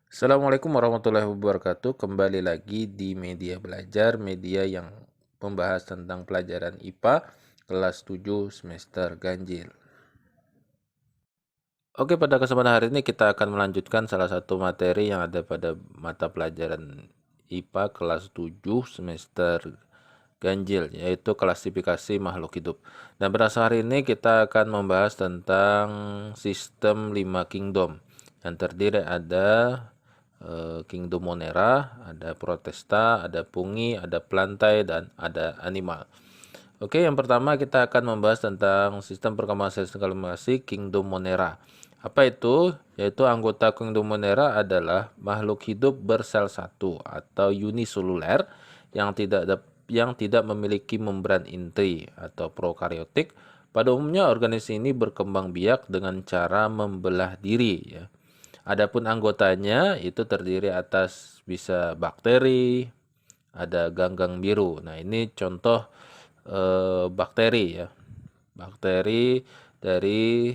Assalamualaikum warahmatullahi wabarakatuh. Kembali lagi di Media Belajar, media yang membahas tentang pelajaran IPA kelas 7 semester ganjil. Oke, pada kesempatan hari ini kita akan melanjutkan salah satu materi yang ada pada mata pelajaran IPA kelas 7 semester ganjil, yaitu klasifikasi makhluk hidup. Dan pada hari ini kita akan membahas tentang sistem 5 kingdom yang terdiri ada Kingdom Monera, ada Protesta, ada Pungi, ada Plantae, dan ada Animal. Oke, yang pertama kita akan membahas tentang sistem perkembangan sistem kalibrasi Kingdom Monera. Apa itu? Yaitu anggota Kingdom Monera adalah makhluk hidup bersel satu atau uniseluler yang tidak memiliki membran inti atau prokariotik. Pada umumnya organisme ini berkembang biak dengan cara membelah diri, ya. Adapun anggotanya itu terdiri atas bisa bakteri, ada ganggang biru. Nah, ini contoh bakteri, ya. Bakteri dari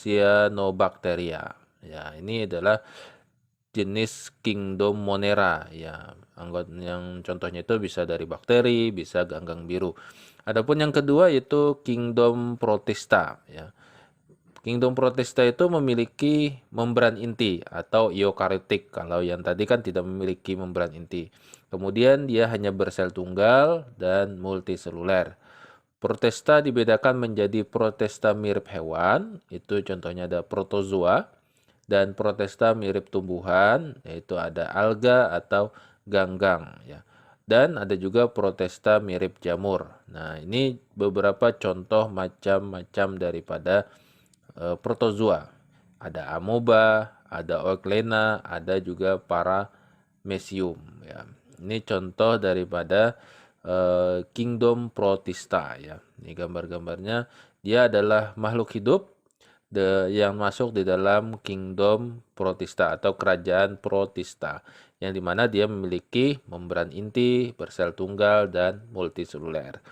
Cyanobacteria. Ya, ini adalah jenis Kingdom Monera, ya. Anggota yang contohnya itu bisa dari bakteri, bisa ganggang biru. Adapun yang kedua itu Kingdom Protista, ya. Kingdom Protista itu memiliki membran inti atau eukaryotik. Kalau yang tadi kan tidak memiliki membran inti. Kemudian dia hanya bersel tunggal dan multiseluler. Protista dibedakan menjadi protista mirip hewan, itu contohnya ada protozoa, dan protista mirip tumbuhan, yaitu ada alga atau ganggang, ya. Dan ada juga protista mirip jamur. Nah, ini beberapa contoh macam-macam daripada protozoa. Ada amoeba, ada euglena, ada juga paramecium, ya. Ini contoh daripada Kingdom Protista, ya. Ini gambar-gambarnya. Dia adalah makhluk hidup yang masuk di dalam Kingdom Protista atau kerajaan Protista, yang dimana dia memiliki membran inti, bersel tunggal, dan multiseluler.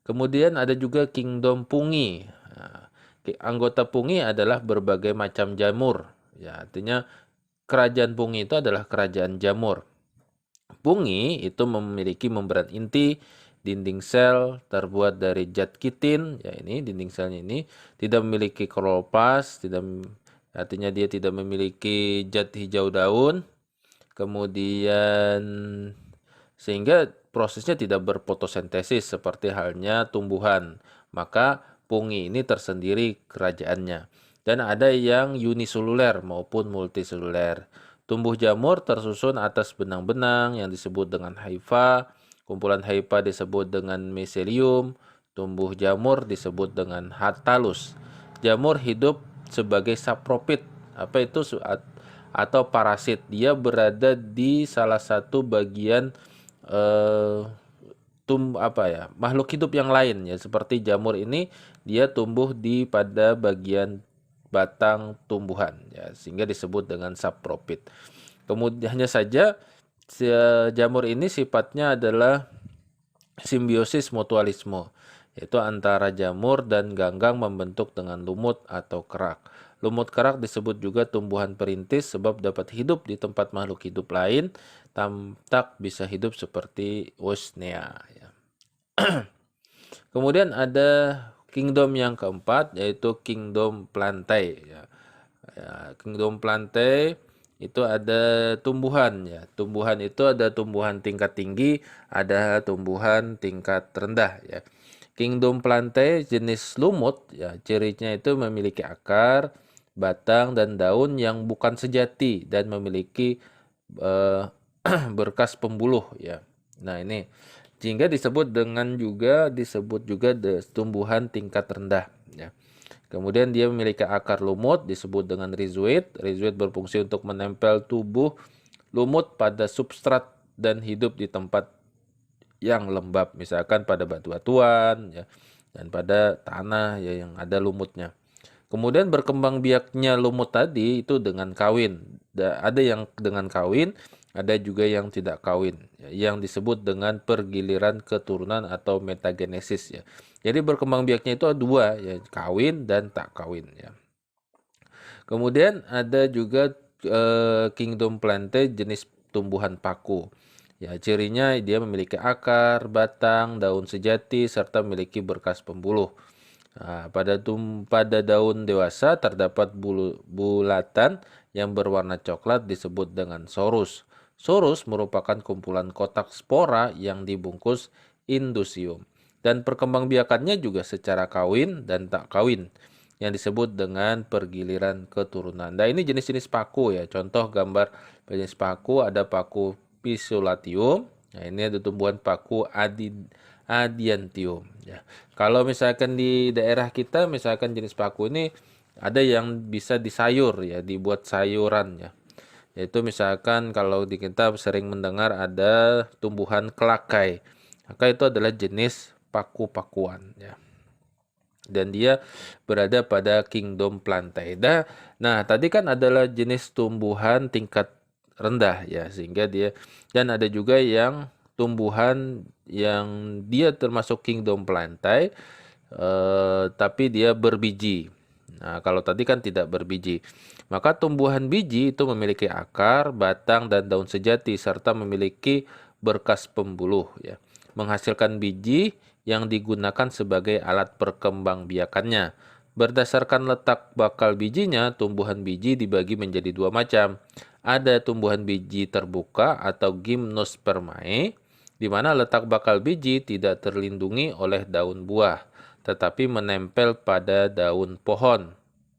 Kemudian ada juga Kingdom Pungi. Nah, anggota Pungi adalah berbagai macam jamur. Ya, artinya kerajaan Pungi itu adalah kerajaan jamur. Pungi itu memiliki membran inti, dinding sel terbuat dari zat kitin, ya ini dinding selnya ini tidak memiliki kloroplast, artinya dia tidak memiliki zat hijau daun. Kemudian sehingga prosesnya tidak berfotosintesis seperti halnya tumbuhan. Maka pungi ini tersendiri kerajaannya. Dan ada yang uniseluler maupun multiseluler. Tumbuh jamur tersusun atas benang-benang yang disebut dengan haifa. Kumpulan haifa disebut dengan miselium. Tumbuh jamur disebut dengan hatalus. Jamur hidup sebagai sapropit. Apa itu? Atau parasit. Dia berada di salah satu bagian eh, makhluk hidup yang lain, ya, seperti jamur ini dia tumbuh pada bagian batang tumbuhan, ya, sehingga disebut dengan sapropit. Kemudian hanya saja jamur ini sifatnya adalah simbiosis mutualisme, yaitu antara jamur dan ganggang membentuk dengan lumut atau kerak. Lumut kerak disebut juga tumbuhan perintis sebab dapat hidup di tempat makhluk hidup lain, tak bisa hidup seperti Usnea, ya. Kemudian ada kingdom yang keempat yaitu Kingdom Plantae, ya. Kingdom Plantae itu ada tumbuhan, ya. Tumbuhan itu ada tumbuhan tingkat tinggi, ada tumbuhan tingkat rendah, ya. Kingdom Plantae jenis lumut, ya. Cirinya itu memiliki akar, batang dan daun yang bukan sejati dan memiliki eh, berkas pembuluh, ya. Nah, ini sehingga disebut juga tumbuhan tingkat rendah, ya. Kemudian dia memiliki akar lumut disebut dengan rhizoid. Rhizoid berfungsi untuk menempel tubuh lumut pada substrat dan hidup di tempat yang lembab, misalkan pada batu-batuan, ya, dan pada tanah, ya, yang ada lumutnya. Kemudian berkembang biaknya lumut tadi itu dengan kawin. Ada yang dengan kawin, ada juga yang tidak kawin, ya, yang disebut dengan pergiliran keturunan atau metagenesis, ya. Jadi berkembang biaknya itu ada dua, ya, kawin dan tak kawin, ya. Kemudian ada juga Kingdom Plantae jenis tumbuhan paku. Ya, cirinya dia memiliki akar, batang, daun sejati, serta memiliki berkas pembuluh. Nah, pada daun dewasa terdapat bulatan yang berwarna coklat disebut dengan sorus. Sorus merupakan kumpulan kotak spora yang dibungkus indusium. Dan perkembangbiakannya juga secara kawin dan tak kawin yang disebut dengan pergiliran keturunan. Nah, ini jenis-jenis paku ya. Contoh gambar jenis paku ada paku Pisolatium. Nah, ini ada tumbuhan paku Adiantium ya. Kalau misalkan di daerah kita misalkan jenis paku ini ada yang bisa disayur ya, dibuat sayuran ya. Yaitu misalkan kalau di kita sering mendengar ada tumbuhan kelakai. Maka itu adalah jenis paku-pakuan ya. Dan dia berada pada Kingdom Plantae. Nah, tadi kan adalah jenis tumbuhan tingkat rendah ya, sehingga dia dan ada juga yang tumbuhan yang dia termasuk Kingdom Plantae tapi dia berbiji. Nah, kalau tadi kan tidak berbiji. Maka tumbuhan biji itu memiliki akar, batang, dan daun sejati serta memiliki berkas pembuluh ya. Menghasilkan biji yang digunakan sebagai alat perkembangbiakannya. Berdasarkan letak bakal bijinya, tumbuhan biji dibagi menjadi dua macam. Ada tumbuhan biji terbuka atau gymnospermae, di mana letak bakal biji tidak terlindungi oleh daun buah, tetapi menempel pada daun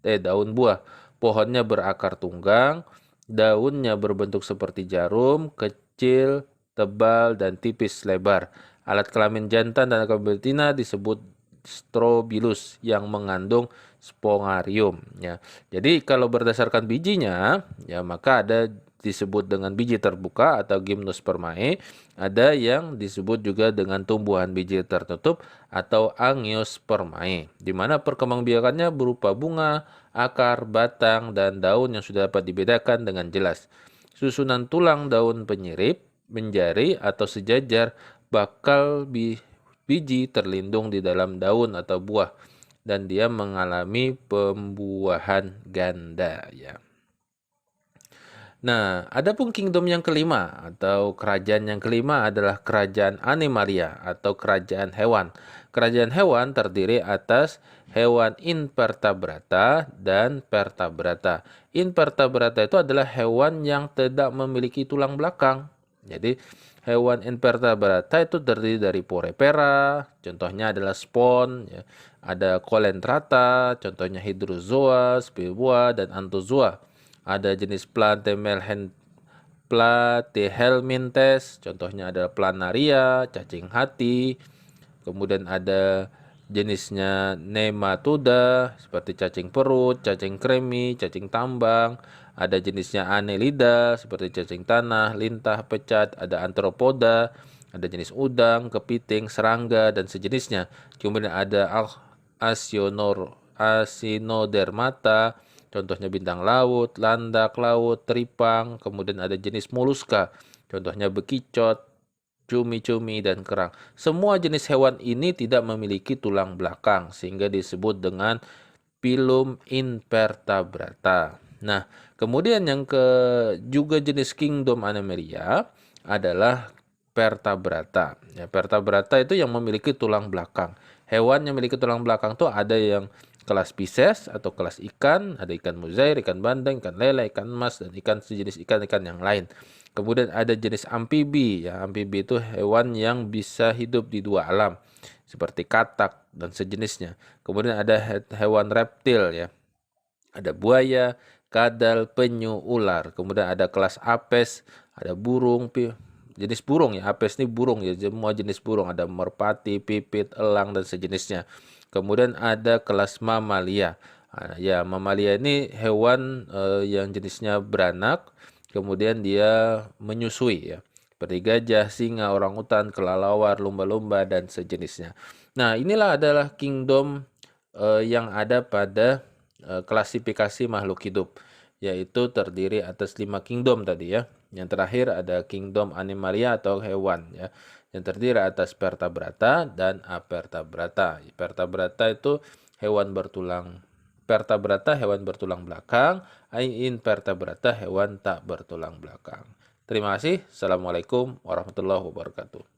daun buah. Pohonnya berakar tunggang, daunnya berbentuk seperti jarum, kecil, tebal, dan tipis lebar. Alat kelamin jantan dan kelamin betina disebut strobilus yang mengandung spongarium ya. Jadi kalau berdasarkan bijinya ya maka ada disebut dengan biji terbuka atau gymnospermae, ada yang disebut juga dengan tumbuhan biji tertutup atau angiospermae, di mana perkembangbiakannya berupa bunga, akar, batang, dan daun yang sudah dapat dibedakan dengan jelas. Susunan tulang daun penyirip, menjari, atau sejajar bakal biji terlindung di dalam daun atau buah dan dia mengalami pembuahan ganda ya. Nah, adapun kingdom yang kelima atau kerajaan yang kelima adalah kerajaan Animalia atau kerajaan hewan. Kerajaan hewan terdiri atas hewan invertebrata dan vertebrata. Invertebrata itu adalah hewan yang tidak memiliki tulang belakang. Jadi, hewan invertebrata itu terdiri dari Porifera, contohnya adalah spon, ya. Ada Colentrata, contohnya Hydrozoa, Spiboa, dan Anthozoa. Ada jenis Platyhelminthes, contohnya adalah Planaria, cacing hati. Kemudian ada jenisnya Nematoda seperti cacing perut, cacing kremi, cacing tambang. Ada jenisnya Annelida seperti cacing tanah, lintah, pecat. Ada Arthropoda, ada jenis udang, kepiting, serangga, dan sejenisnya. Kemudian ada Asinodermata, contohnya bintang laut, landak laut, teripang. Kemudian ada jenis moluska, contohnya bekicot, cumi-cumi, dan kerang. Semua jenis hewan ini tidak memiliki tulang belakang, sehingga disebut dengan phylum Invertebrata. Nah, kemudian yang juga jenis kingdom Animalia adalah Vertebrata. Ya, Vertebrata itu yang memiliki tulang belakang. Hewan yang memiliki tulang belakang itu ada yang kelas Pisces atau kelas ikan, ada ikan mujair, ikan bandeng, ikan lele, ikan emas, dan sejenis ikan-ikan yang lain. Kemudian ada jenis amfibi, ya amfibi itu hewan yang bisa hidup di dua alam, seperti katak dan sejenisnya. Kemudian ada hewan reptil, ya ada buaya, kadal, penyu, ular. Kemudian ada kelas apes, ada burung, jenis burung ya. Apes ini burung ya, semua jenis burung. Ada merpati, pipit, elang, dan sejenisnya. Kemudian ada kelas mamalia. Ya, mamalia ini hewan yang jenisnya beranak, kemudian dia menyusui ya. Seperti gajah, singa, orangutan, kelelawar, lumba-lumba, dan sejenisnya. Nah, inilah adalah kingdom yang ada pada klasifikasi makhluk hidup, yaitu terdiri atas 5 kingdom tadi ya. Yang terakhir ada kingdom Animalia atau hewan ya, yang terdiri atas Vertebrata dan Avertebrata. Vertebrata itu hewan bertulang vertebrata hewan bertulang belakang, invertebrata hewan tak bertulang belakang. Terima kasih. Assalamualaikum warahmatullahi wabarakatuh.